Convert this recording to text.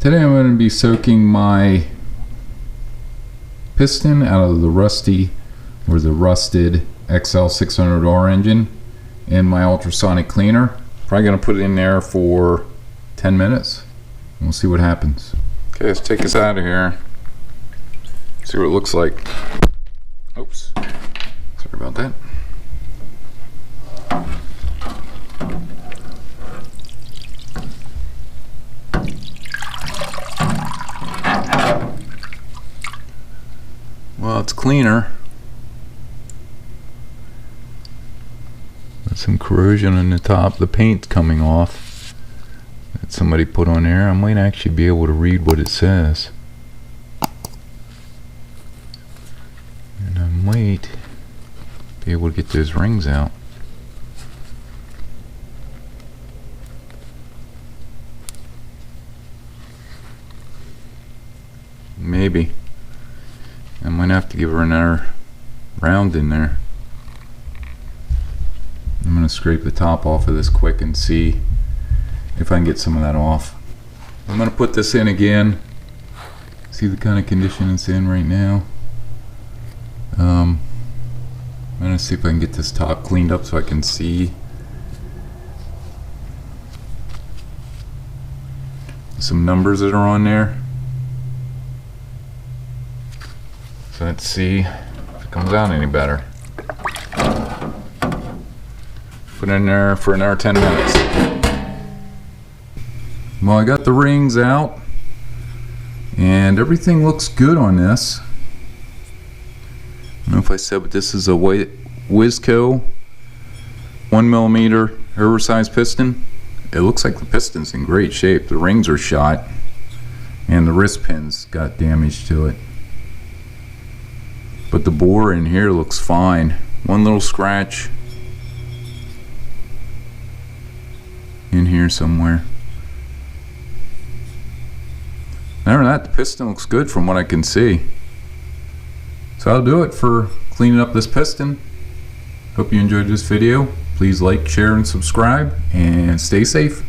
Today I'm going to be soaking my piston out of the rusted XL600R engine in my ultrasonic cleaner. Probably going to put it in there for 10 minutes. We'll see what happens. Okay, let's take this out of here. See what it looks like. Oops. Sorry about that. Well, it's cleaner. Got some corrosion on the top. The paint's coming off that somebody put on there. I might actually be able to read what it says. And I might be able to get those rings out. Maybe. I might have to give her another round in there. I'm going to scrape the top off of this quick and see if I can get some of that off. I'm going to put this in again. See the kind of condition it's in right now. I'm going to see if I can get this top cleaned up so I can see some numbers that are on there. So let's see if it comes out any better. Put it in there for another 10 minutes. Well, I got the rings out and everything looks good on this. I don't know if I said, but this is a Wisco 1mm oversized piston. It looks like the piston's in great shape. The rings are shot and the wrist pins got damage to it. But the bore in here looks fine. One little scratch in here somewhere. Other than that, the piston looks good from what I can see. So I'll do it for cleaning up this piston. Hope you enjoyed this video. Please like, share, and subscribe, and stay safe.